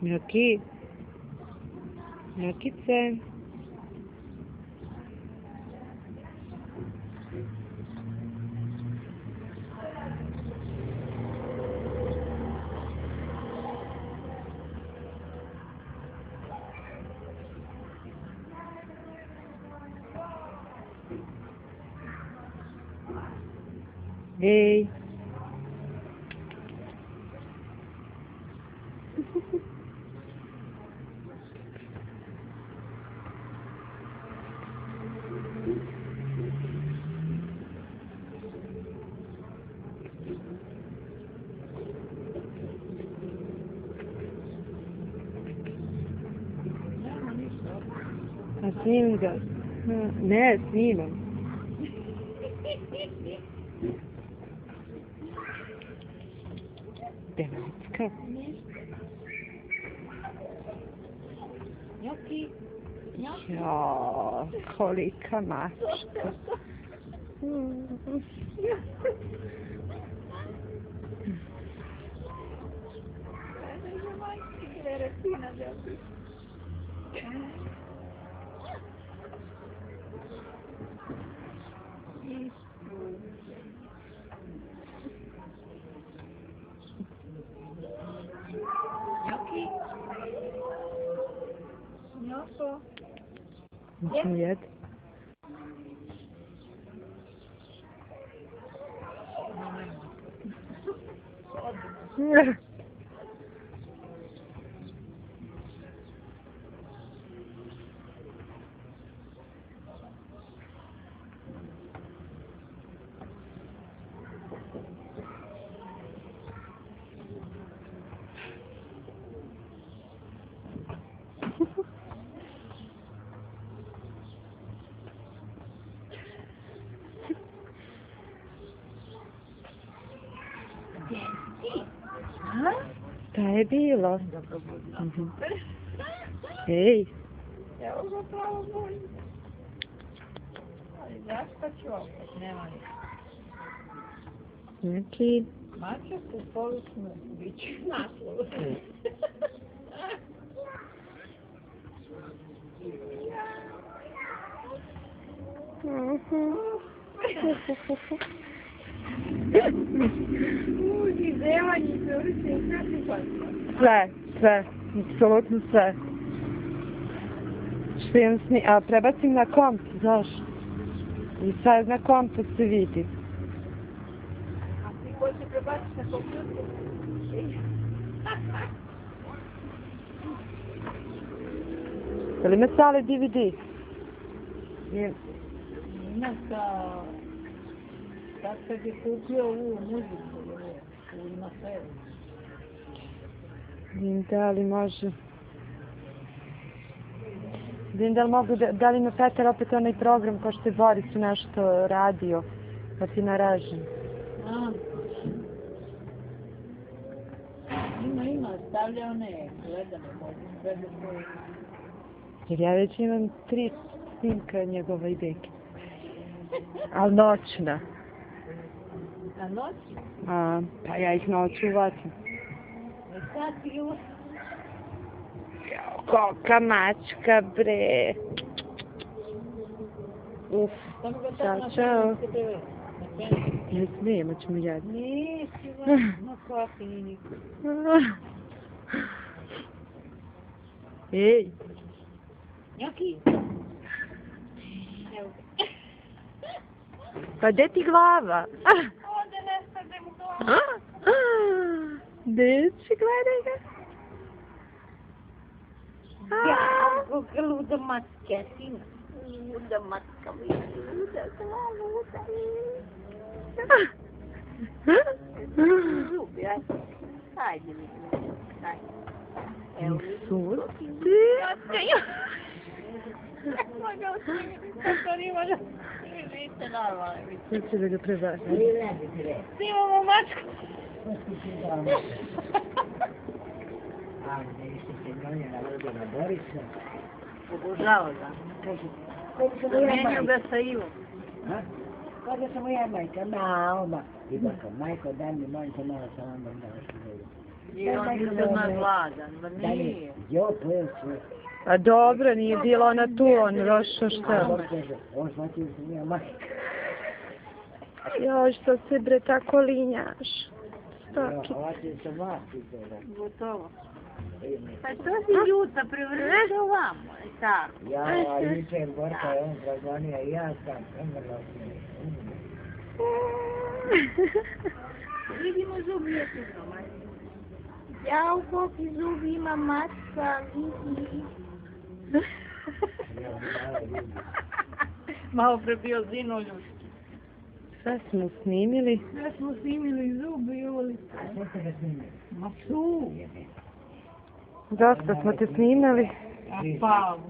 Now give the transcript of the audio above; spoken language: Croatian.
Njoki. Njokice. Ej. A snimim ga. Ne, snimam. Devojčka. Njoki. Jao, kolika mačka. Njoki. Njoko. Nisam jed. Šta je bilo? Ej. Evo ga pravo bolje. Ali zašpaću opet, nema ništa. Znači... Mačak u polusnu biću naslovu. I zemanje se uliče i sve prihvatila. Sve, apsolutno sve. Što imam a prebacim na komp, znaš. I sad na kompu se vidi. A ti hoće prebaciti na kompjuter? Je li me stale DVD? Ima sad kad je kupio ovu muziku, ima sve. Vidim da li može. Vidim da li mogu, da li ima Petar opet onaj program ko što je Borisu nešto radio, pa ti naražem. Ima, stavlja one gledane, možda sve do svoje. Jer ja već imam 3 snimka njegova i deke. Ali noćna. A noći? Pa ja ih noću uvacim. Sad ti u... Kolika mačka, bre. Uf, čao. Ne smijem, ćemo jedi. Nisi, no kofi ni niko. Ej. Njoki. Evo. Pa gdje ti glava? Ovdje ne stade mu glava. Deči, gledaj ga. Ja, luda matka, sina. Luda matka, luda glava, luda. Ljubi, ajde. Ajde, mi. Ajde. Evo, Susti. Kako nima da... Vidite normalno. Sad će da ga prebaci. Imamo mačku. Obožava ga. Zamijenio ga sa Ivom. Kaže se moja majka, na, oma. I baka, majko, daj mi, molim te, malo sam vam da što I on je odmah gladan, ma nije. Jo, to je sve. A dobro, nije bila ona tu, on došao šta? On shvatio se nije mati. Joj, što se bre tako linjaš? Stoki. Shvatio se mati. Gotovo. Pa to si ljuta, prevrni se ovamo, tako. Ja, jučer Gorka je on razvonio i ja sam umrla s njim. Vidimo zubi je tu doma. Ja u koki zubi imam mačka, vidi. Malo pre bio Zino ljuški. Sve smo snimili. Sve smo snimili zubi, Juli. A što ste ga snimili? Ma su. Dosta smo te snimali. A Pavu.